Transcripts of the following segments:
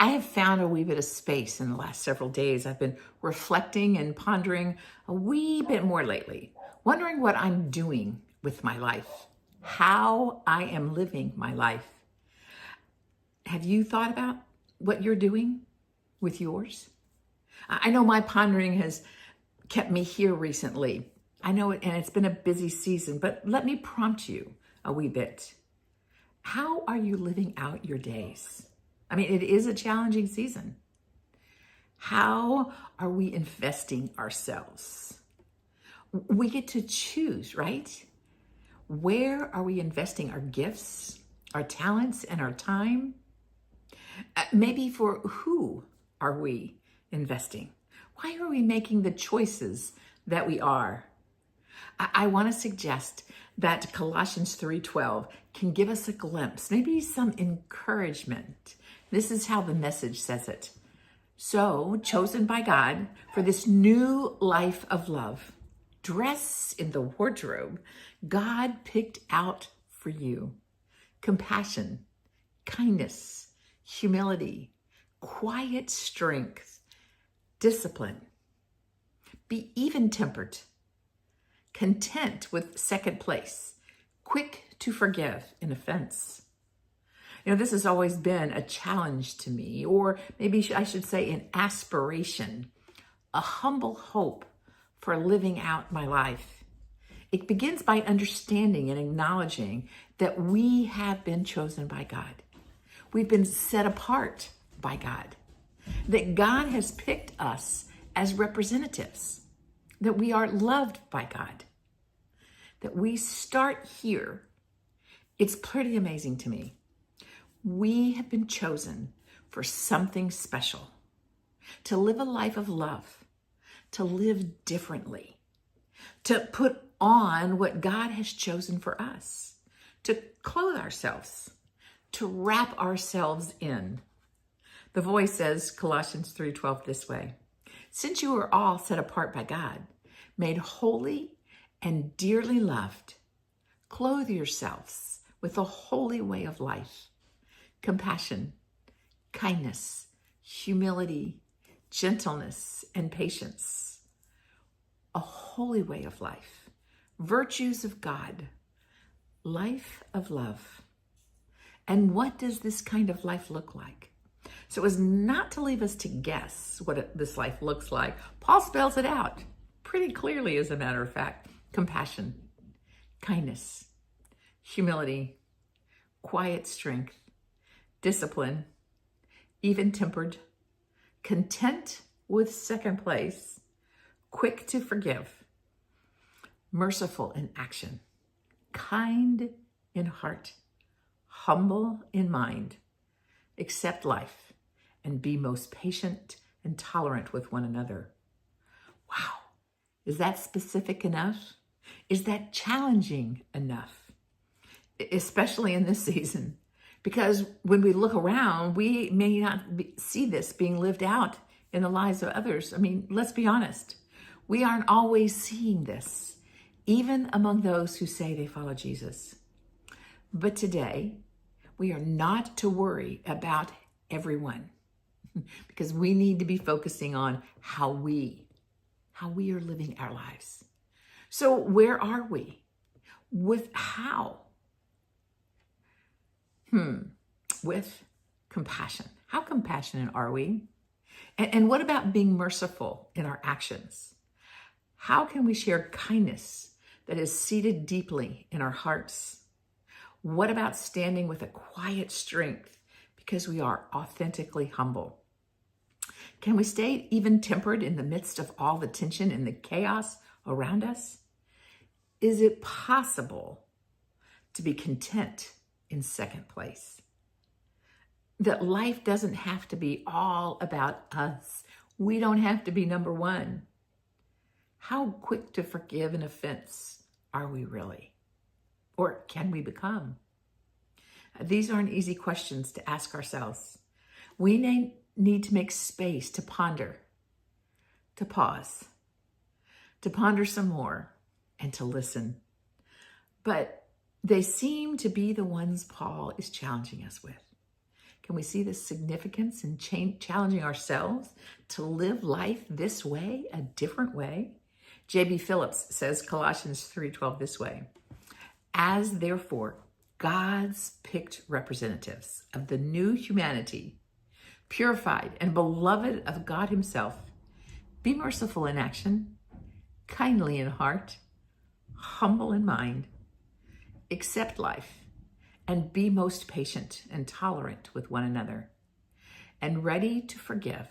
I have found a wee bit of space in the last several days. I've been reflecting and pondering a wee bit more lately, wondering what I'm doing with my life, how I am living my life. Have you thought about what you're doing with yours? I know my pondering has kept me here recently. I know it, and it's been a busy season, but let me prompt you a wee bit. How are you living out your days? I mean, it is a challenging season. How are we investing ourselves? We get to choose, right? Where are we investing our gifts, our talents, and our time? Maybe for who are we investing? Why are we making the choices that we are? I want to suggest that Colossians 3:12 can give us a glimpse, maybe some encouragement. This is how the Message says it. So, chosen by God for this new life of love, dress in the wardrobe God picked out for you. Compassion, kindness, humility, quiet strength, discipline. Be even-tempered, content with second place, quick to forgive an offense. You know, this has always been a challenge to me, or maybe I should say an aspiration, a humble hope for living out my life. It begins by understanding and acknowledging that we have been chosen by God. We've been set apart by God, that God has picked us as representatives, that we are loved by God, that we start here. It's pretty amazing to me. We have been chosen for something special, to live a life of love, to live differently, to put on what God has chosen for us, to clothe ourselves, to wrap ourselves in. The Voice says, Colossians 3:12 this way, since you are all set apart by God, made holy and dearly loved, clothe yourselves with a holy way of life, compassion, kindness, humility, gentleness, and patience. A holy way of life, virtues of God, life of love. And what does this kind of life look like? So as not to leave us to guess what this life looks like, Paul spells it out pretty clearly, as a matter of fact. Compassion, kindness, humility, quiet strength, discipline, even-tempered, content with second place, quick to forgive, merciful in action, kind in heart, humble in mind, accept life, and be most patient and tolerant with one another. Wow, is that specific enough? Is that challenging enough? Especially in this season. Because when we look around, we may not see this being lived out in the lives of others. I mean, let's be honest. We aren't always seeing this, even among those who say they follow Jesus. But today, we are not to worry about everyone because we need to be focusing on how we are living our lives. So where are we? With how? With compassion. How compassionate are we? And what about being merciful in our actions? How can we share kindness that is seated deeply in our hearts? What about standing with a quiet strength because we are authentically humble? Can we stay even-tempered in the midst of all the tension and the chaos around us? Is it possible to be content in second place? That life doesn't have to be all about us. We don't have to be number one. How quick to forgive an offense are we really? Or can we become? These aren't easy questions to ask ourselves. We need to make space to ponder, to pause, to ponder some more, and to listen. But they seem to be the ones Paul is challenging us with. Can we see the significance in challenging ourselves to live life this way, a different way? J.B. Phillips says Colossians 3:12 this way: as therefore God's picked representatives of the new humanity, purified and beloved of God himself, be merciful in action, kindly in heart, humble in mind, accept life, and be most patient and tolerant with one another, and ready to forgive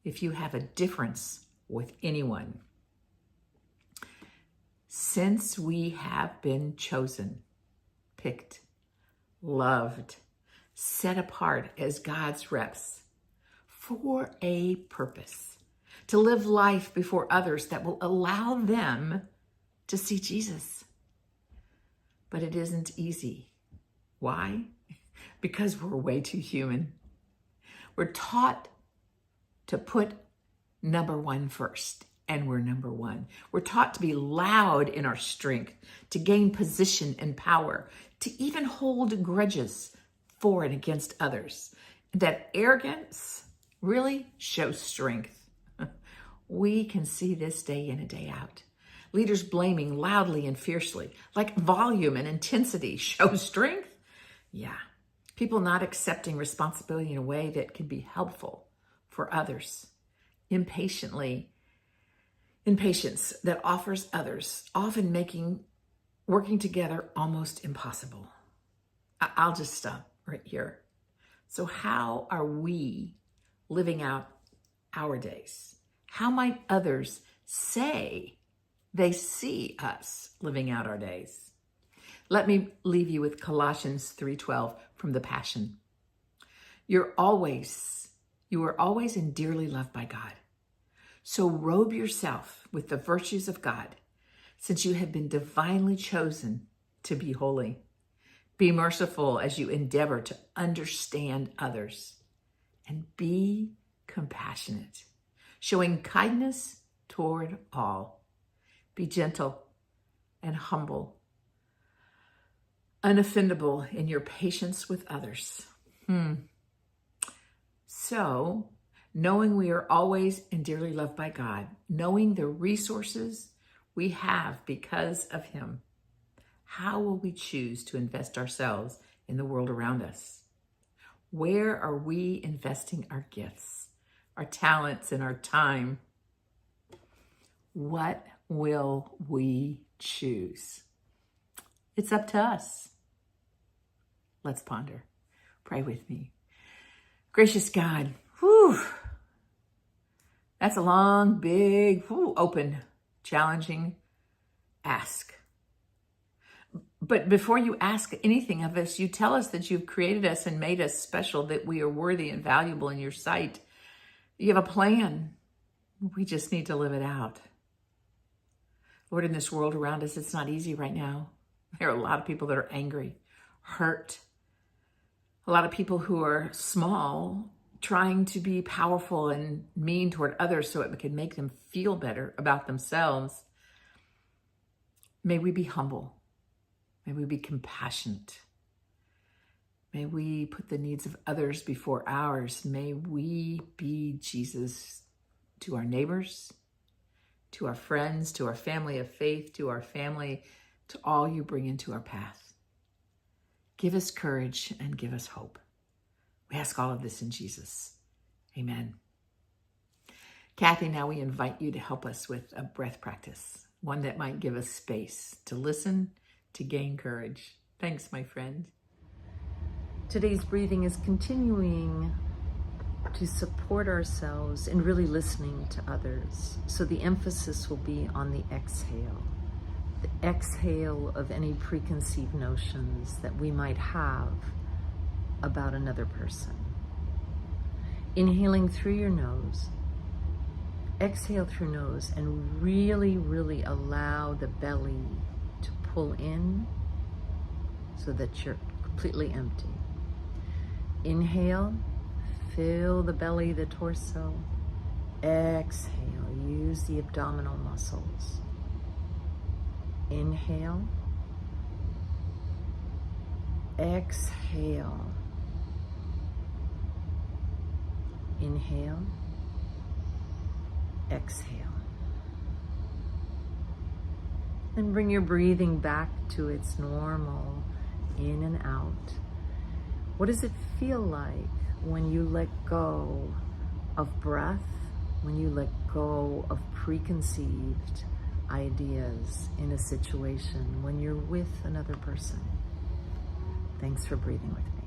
if you have a difference with anyone. Since we have been chosen, picked, loved, set apart as God's reps for a purpose, to live life before others that will allow them to see Jesus. But it isn't easy. Why? Because we're way too human. We're taught to put number one first, and we're number one. We're taught to be loud in our strength, to gain position and power, to even hold grudges for and against others. That arrogance really shows strength. We can see this day in and day out. Leaders blaming loudly and fiercely, like volume and intensity, shows strength. Yeah. People not accepting responsibility in a way that can be helpful for others. Impatience that offers others, often making working together almost impossible. I'll just stop right here. So how are we living out our days? How might others say they see us living out our days? Let me leave you with Colossians 3:12 from the Passion. You are always and dearly loved by God. So robe yourself with the virtues of God, since you have been divinely chosen to be holy. Be merciful as you endeavor to understand others, and be compassionate, showing kindness toward all. Be gentle and humble, unoffendable in your patience with others. So, knowing we are always and dearly loved by God, knowing the resources we have because of him, how will we choose to invest ourselves in the world around us? Where are we investing our gifts, our talents, and our time? What will we choose? It's up to us. Let's ponder. Pray with me. Gracious God, that's a long, big, open, challenging ask. But before you ask anything of us, you tell us that you've created us and made us special, that we are worthy and valuable in your sight. You have a plan. We just need to live it out. Lord, in this world around us, it's not easy right now. There are a lot of people that are angry, hurt. A lot of people who are small, trying to be powerful and mean toward others so it can make them feel better about themselves. May we be humble. May we be compassionate. May we put the needs of others before ours. May we be Jesus to our neighbors, to our friends, to our family of faith, to our family, to all you bring into our path. Give us courage and give us hope. We ask all of this in Jesus. Amen. Kathy, now we invite you to help us with a breath practice, one that might give us space to listen, to gain courage. Thanks, my friend. Today's breathing is continuing to support ourselves in really listening to others. So the emphasis will be on the exhale of any preconceived notions that we might have about another person. Inhaling through your nose, exhale through nose, and really, really allow the belly to pull in so that you're completely empty. Inhale, fill the belly, the torso. Exhale, use the abdominal muscles. Inhale, exhale, Inhale, exhale. And bring your breathing back to its normal in and out. What does it feel like when you let go of breath, when you let go of preconceived ideas in a situation, when you're with another person? Thanks for breathing with me.